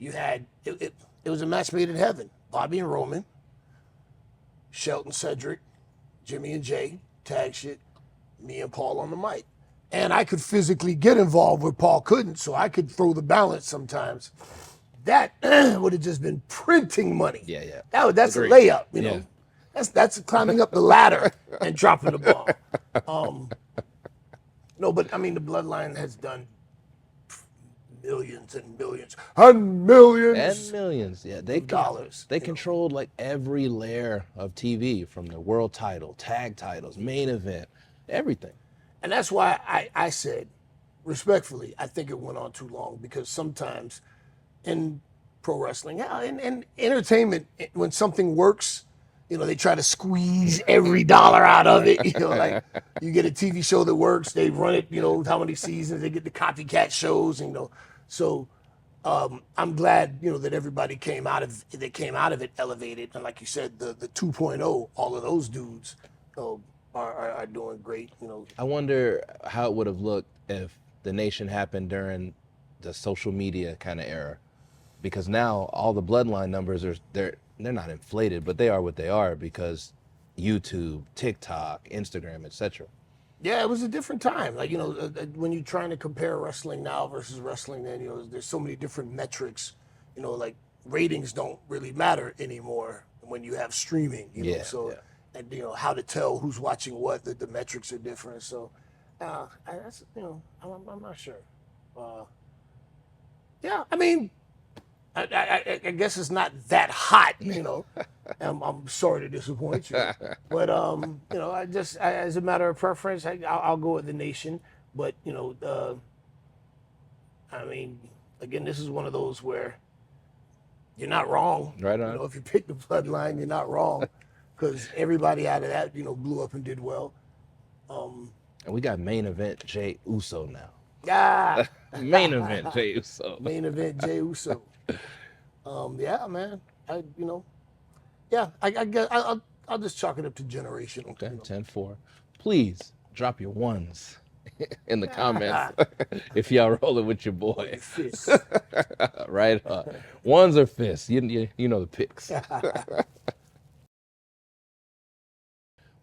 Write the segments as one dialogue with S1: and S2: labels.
S1: You had it was a match made in heaven. Bobby and Roman, Shelton, Cedric, Jimmy and Jay, tag shit, me and Paul on the mic. And I could physically get involved where Paul couldn't, so I could throw the balance sometimes. That would have just been printing money.
S2: Yeah.
S1: That's
S2: Agreed.
S1: a layup, you
S2: Yeah.
S1: know. That's climbing up the ladder and dropping the ball. No, but I mean the Bloodline has done millions and millions and millions.
S2: And millions, yeah. They
S1: dollars.
S2: They controlled like every layer of TV, from the world title, tag titles, main event, everything.
S1: And that's why I said, respectfully, I think it went on too long, because sometimes in pro wrestling, and entertainment, when something works, you know, they try to squeeze every dollar out of it. You know, like you get a TV show that works, they run it, you know, how many seasons, they get the copycat shows, you know. So I'm glad, you know, that everybody came out of it elevated. And like you said, the 2.0, all of those dudes are doing great, you know.
S2: I wonder how it would have looked if the Nation happened during the social media kind of era, because now all the Bloodline numbers they're not inflated, but they are what they are because YouTube, TikTok, Instagram, etc.
S1: Yeah, it was a different time. Like, you know, when you're trying to compare wrestling now versus wrestling then, you know, there's so many different metrics. You know, like ratings don't really matter anymore when you have streaming. You know, so and you know how to tell who's watching what. The metrics are different. So, that's, you know, I'm not sure. Yeah, I mean, I guess it's not that hot, you know. I'm sorry to disappoint you, but you know, as a matter of preference, I'll go with the Nation. But you know, I mean, again, this is one of those where you're not wrong.
S2: Right on.
S1: You know, if you pick the Bloodline, you're not wrong, because everybody out of that, you know, blew up and did well.
S2: And we got main event Jey Uso now.
S1: Ah,
S2: Main event Jey Uso.
S1: main event Jey Uso. Yeah, man. You know, yeah. I guess I'll just chalk it up to generational.
S2: Okay,
S1: You know?
S2: 10-4. Please drop your ones in the comments if y'all rolling with your boy.
S1: Fists.
S2: Right? Ones or fists. You know the picks.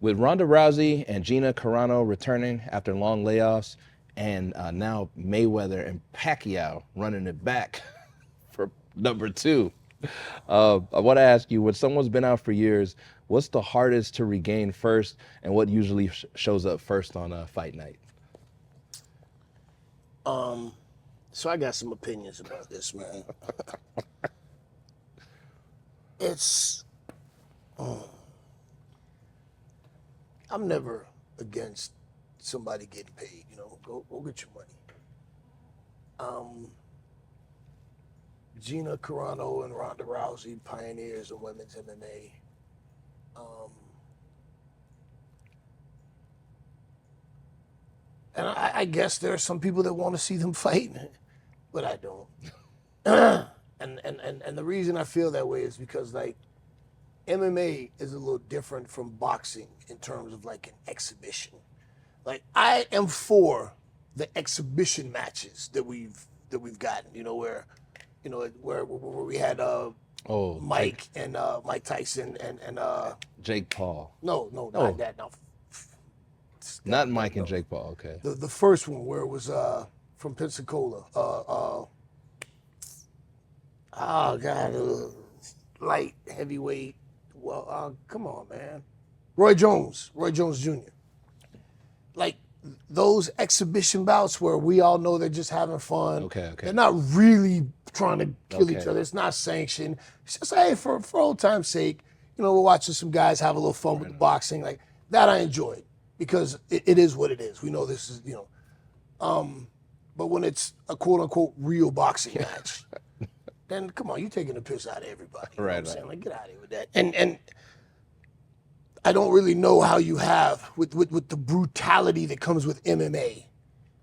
S2: With Ronda Rousey and Gina Carano returning after long layoffs, and now Mayweather and Pacquiao running it back for number 2. I want to ask you, when someone's been out for years, what's the hardest to regain first, and what usually shows up first on a fight night?
S1: So I got some opinions about this, man. It's, I'm never against somebody getting paid. You know, go get your money. Gina Carano and Ronda Rousey, pioneers of women's MMA. And I guess there are some people that want to see them fight, but I don't. And the reason I feel that way is because, like, MMA is a little different from boxing in terms of like an exhibition. Like, I am for the exhibition matches that we've gotten. You know, where we had Mike and Mike Tyson and
S2: Jake Paul.
S1: No, not that. No,
S2: Not Mike and Jake Paul. Okay.
S1: the first one where it was from Pensacola. Oh God, light heavyweight. Well, come on, man. Roy Jones Jr. Like those exhibition bouts where we all know they're just having fun.
S2: Okay.
S1: They're not really trying to kill each other. It's not sanctioned. It's just, hey, for old time's sake, you know, we're watching some guys have a little fun with the boxing. Like that I enjoyed, because it is what it is. We know this is, you know. But when it's a quote unquote real boxing match, then come on, you're taking the piss out of everybody. You know what I'm saying? Like, get out of here with that. And I don't really know how you have, with the brutality that comes with MMA,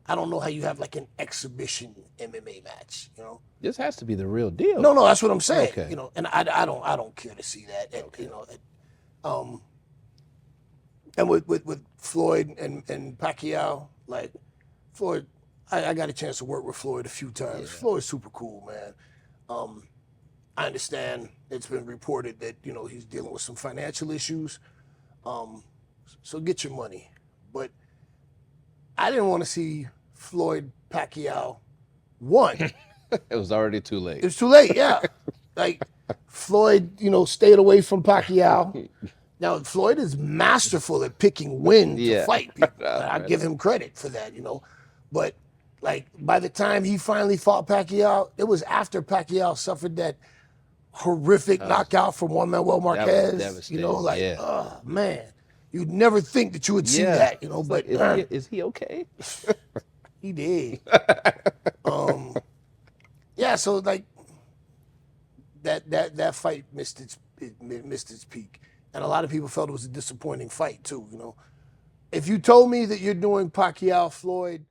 S1: I don't know how you have like an exhibition MMA match, you know?
S2: This has to be the real deal.
S1: No, that's what I'm saying.
S2: Okay.
S1: You know, and I don't care to see that. You know, and with Floyd and Pacquiao, like Floyd, I got a chance to work with Floyd a few times. Floyd's super cool, man. I understand it's been reported that, you know, he's dealing with some financial issues. So get your money. But I didn't want to see Floyd Pacquiao won.
S2: It was already too late.
S1: It was too late, yeah. Like, Floyd, you know, stayed away from Pacquiao. Now, Floyd is masterful at picking when to fight people. I give him credit for that, you know. But, like, by the time he finally fought Pacquiao, it was after Pacquiao suffered that horrific knockout from Juan Manuel Marquez. You know, like, oh, man. You'd never think that you would see that, you know. But
S2: is he okay?
S1: He did. Yeah, so like that fight missed its peak, and a lot of people felt it was a disappointing fight too. You know, if you told me that you're doing Pacquiao Floyd